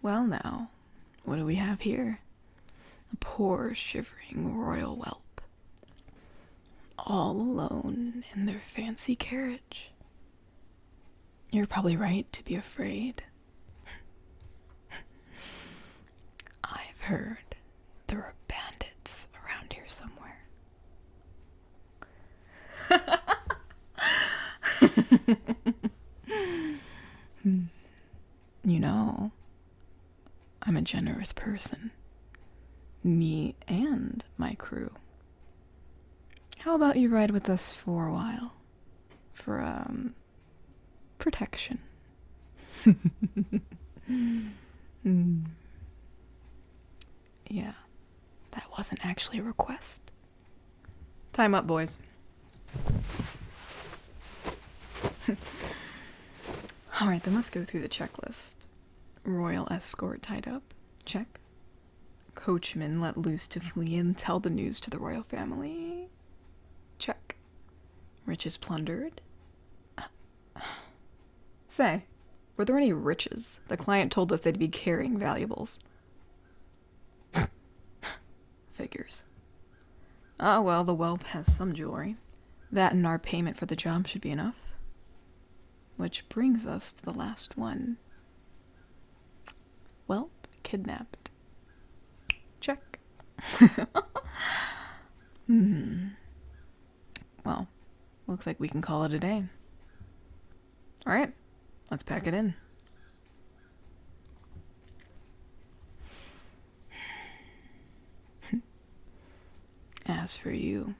Well now, what do we have here? A poor, shivering royal whelp. All alone in their fancy carriage. You're probably right to be afraid. I've heard there are bandits around here somewhere. You know, I'm a generous person. Me and my crew. How about you ride with us for a while? For, protection. Yeah, that wasn't actually a request. Time up, boys. Alright, then let's go through the checklist. Royal escort tied up. Check. Coachman let loose to flee and tell the news to the royal family. Check. Riches plundered. Say, were there any riches? The client told us they'd be carrying valuables. Figures. Oh well, the whelp has some jewelry. That and our payment for the job should be enough. Which brings us to the last one. Whelp kidnapped. Check. Well, looks like we can call it a day. Alright, let's pack it in. As for you,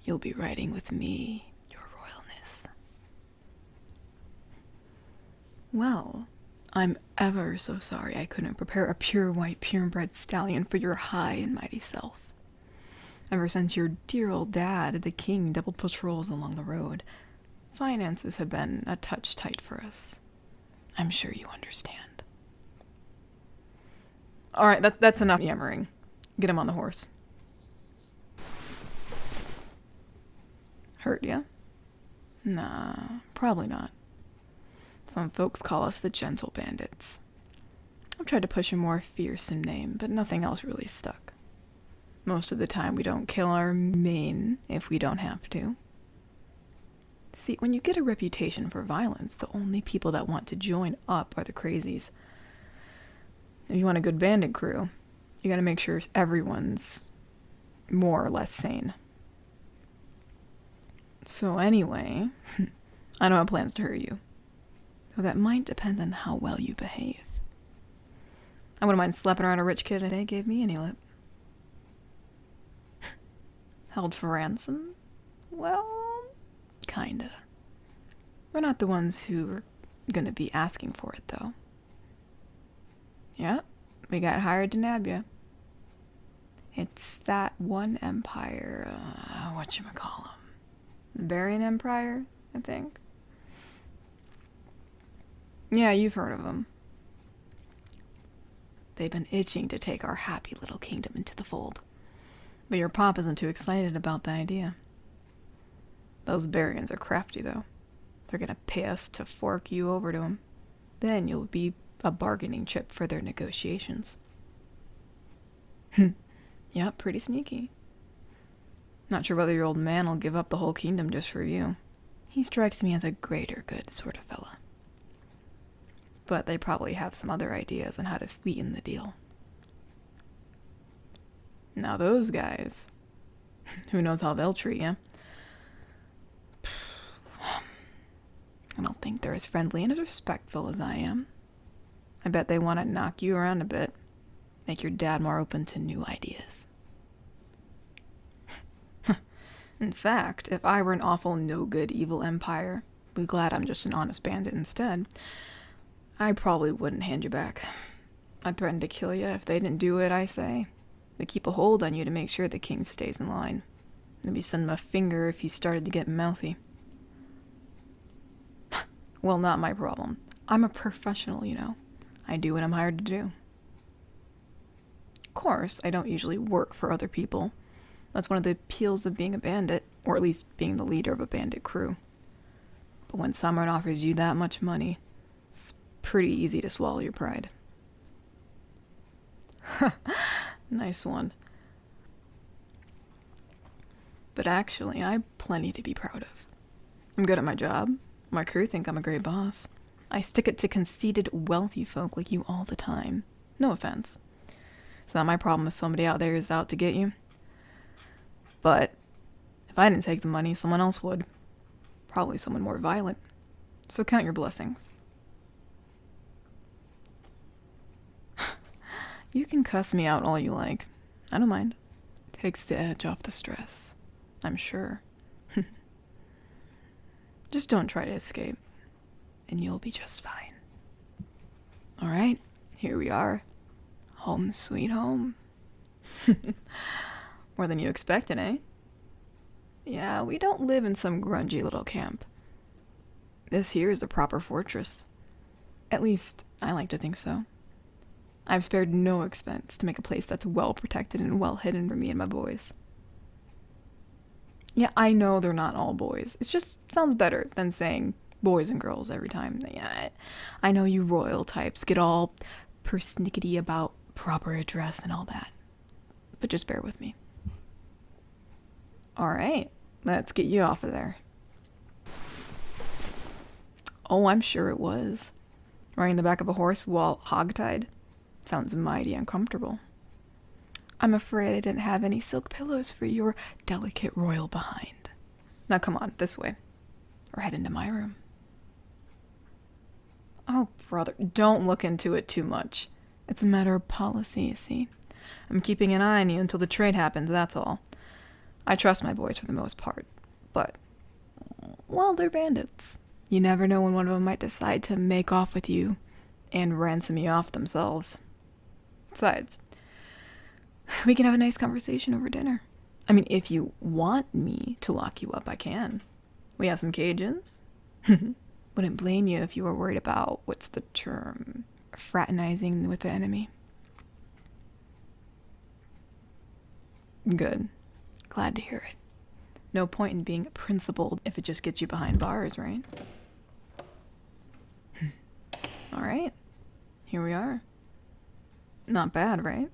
you'll be riding with me, your royalness. Well, I'm ever so sorry I couldn't prepare a pure white, purebred stallion for your high and mighty self. Ever since your dear old dad, the king, doubled patrols along the road, finances have been a touch tight for us. I'm sure you understand. Alright, that's enough yammering. Get him on the horse. Hurt ya? Nah, probably not. Some folks call us the Gentle Bandits. I've tried to push a more fearsome name, but nothing else really stuck. Most of the time we don't kill our main if we don't have to. See, when you get a reputation for violence, the only people that want to join up are the crazies. If you want a good bandit crew, you gotta make sure everyone's more or less sane. So anyway, I don't have plans to hurt you. Though that might depend on how well you behave. I wouldn't mind slapping around a rich kid if they gave me any lip. Held for ransom? Well, kinda. We're not the ones who are gonna be asking for it, though. Yeah, we got hired to nab ya. It's that one empire, whatchamacallem. The Barian Empire, I think. Yeah, you've heard of them. They've been itching to take our happy little kingdom into the fold. But your pop isn't too excited about the idea. Those Barians are crafty, though. They're gonna pay us to fork you over to them. Then you'll be a bargaining chip for their negotiations. Yeah, pretty sneaky. Not sure whether your old man will give up the whole kingdom just for you. He strikes me as a greater good sort of fella. But they probably have some other ideas on how to sweeten the deal. Now those guys, who knows how they'll treat you. I don't think they're as friendly and as respectful as I am. I bet they want to knock you around a bit, make your dad more open to new ideas. In fact, if I were an awful no-good evil empire, be glad I'm just an honest bandit instead, I probably wouldn't hand you back. I'd threaten to kill you if they didn't do what I say. They keep a hold on you to make sure the king stays in line. Maybe send him a finger if he started to get mouthy. Well, not my problem. I'm a professional, you know. I do what I'm hired to do. Of course, I don't usually work for other people. That's one of the appeals of being a bandit, or at least being the leader of a bandit crew. But when someone offers you that much money, it's pretty easy to swallow your pride. Nice one. But actually, I have plenty to be proud of. I'm good at my job. My crew think I'm a great boss. I stick it to conceited, wealthy folk like you all the time. No offense. It's not my problem if somebody out there is out to get you. But if I didn't take the money, someone else would. Probably someone more violent. So count your blessings. You can cuss me out all you like. I don't mind. Takes the edge off the stress, I'm sure. Just don't try to escape, and you'll be just fine. Alright, here we are. Home sweet home. More than you expected, eh? Yeah, we don't live in some grungy little camp. This here is a proper fortress. At least, I like to think so. I've spared no expense to make a place that's well protected and well hidden for me and my boys. Yeah, I know they're not all boys. It just sounds better than saying boys and girls every time. Yeah, I know you royal types get all persnickety about proper address and all that. But just bear with me. Alright, let's get you off of there. Oh, I'm sure it was. Riding the back of a horse while hogtied? Sounds mighty uncomfortable. I'm afraid I didn't have any silk pillows for your delicate royal behind. Now come on, this way. Or head into my room. Oh, brother, don't look into it too much. It's a matter of policy, you see. I'm keeping an eye on you until the trade happens, that's all. I trust my boys for the most part. But, well, they're bandits. You never know when one of them might decide to make off with you and ransom you off themselves. Besides, we can have a nice conversation over dinner. I mean, if you want me to lock you up, I can. We have some cages. Wouldn't blame you if you were worried about, what's the term, fraternizing with the enemy. Good. Glad to hear it. No point in being principled if it just gets you behind bars, right? Alright. Here we are. Not bad, right?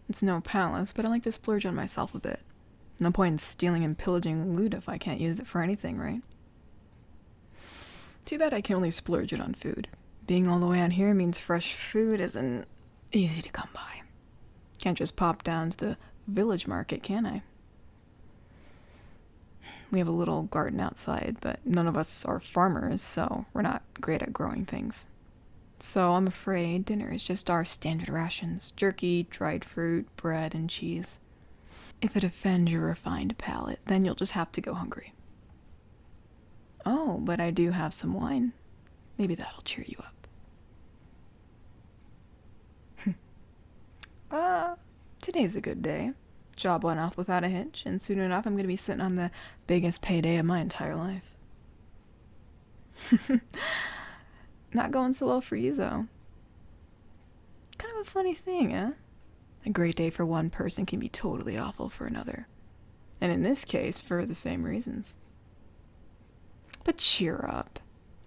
It's no palace, but I like to splurge on myself a bit. No point in stealing and pillaging loot if I can't use it for anything, right? Too bad I can only splurge it on food. Being all the way out here means fresh food isn't easy to come by. Can't just pop down to the village market, can I? We have a little garden outside, but none of us are farmers, so we're not great at growing things. So I'm afraid dinner is just our standard rations: jerky, dried fruit, bread, and cheese. If it offends your refined palate, then you'll just have to go hungry. Oh, but I do have some wine. Maybe that'll cheer you up. Today's a good day. Job went off without a hitch, and soon enough I'm going to be sitting on the biggest payday of my entire life. Not going so well for you, though. Kind of a funny thing, eh? A great day for one person can be totally awful for another. And in this case, for the same reasons. But cheer up.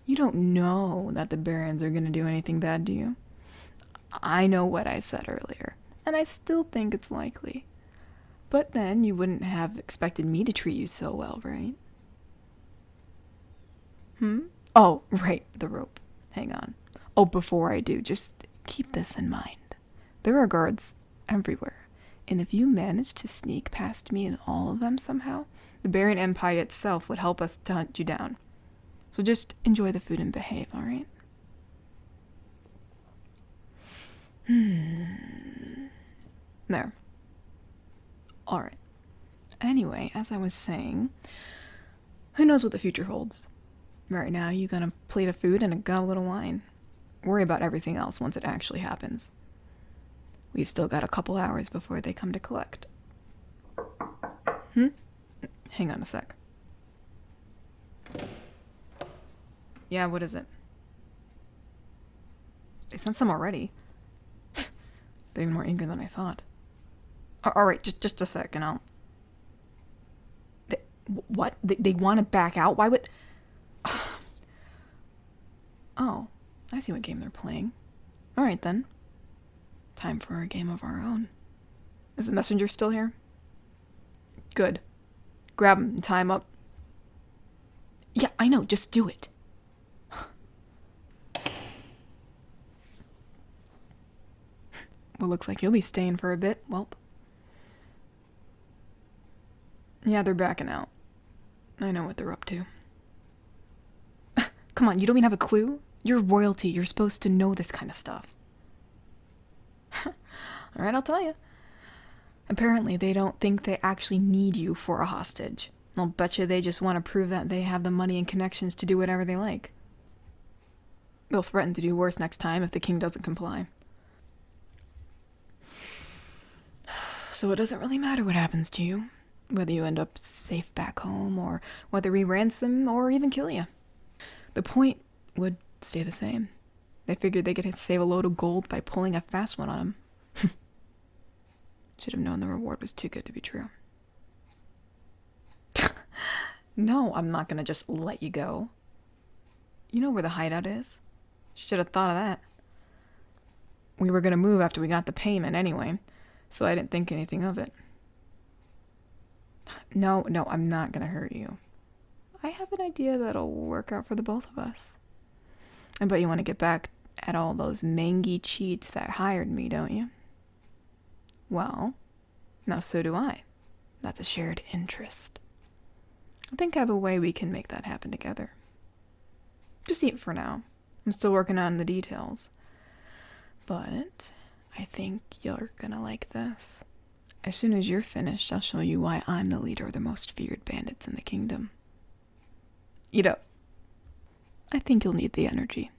You don't know that the Barons are going to do anything bad to you. I know what I said earlier, and I still think it's likely. But then you wouldn't have expected me to treat you so well, right? Oh, right, the rope. Hang on. Oh, before I do, just keep this in mind. There are guards everywhere, and if you manage to sneak past me and all of them somehow, the Baron Empire itself would help us to hunt you down. So just enjoy the food and behave, alright? There. Alright. Anyway, as I was saying, who knows what the future holds? Right now, you got a plate of food and a goblet of wine. Worry about everything else once it actually happens. We've still got a couple hours before they come to collect. Hang on a sec. Yeah, what is it? They sent some already. They're even more eager than I thought. Alright, just a sec, and I'll... What? They want to back out? Why would... Oh, I see what game they're playing. Alright then. Time for a game of our own. Is the messenger still here? Good. Grab him and tie him up. Yeah, I know, just do it. Well, looks like you'll be staying for a bit, Welp. Yeah, they're backing out. I know what they're up to. Come on, you don't even have a clue? You're royalty, you're supposed to know this kind of stuff. Alright, I'll tell you. Apparently, they don't think they actually need you for a hostage. I'll bet you they just want to prove that they have the money and connections to do whatever they like. They'll threaten to do worse next time if the king doesn't comply. So it doesn't really matter what happens to you. Whether you end up safe back home, or whether we ransom or even kill you. The point would stay the same. They figured they could save a load of gold by pulling a fast one on him. Should have known the reward was too good to be true. No, I'm not gonna just let you go. You know where the hideout is? Should have thought of that. We were gonna move after we got the payment anyway, so I didn't think anything of it. No, I'm not gonna hurt you. I have an idea that'll work out for the both of us. I bet you want to get back at all those mangy cheats that hired me, don't you? Well, now so do I. That's a shared interest. I think I have a way we can make that happen together. Just eat for now. I'm still working on the details. But I think you're gonna like this. As soon as you're finished, I'll show you why I'm the leader of the most feared bandits in the kingdom. Eat up. I think you'll need the energy.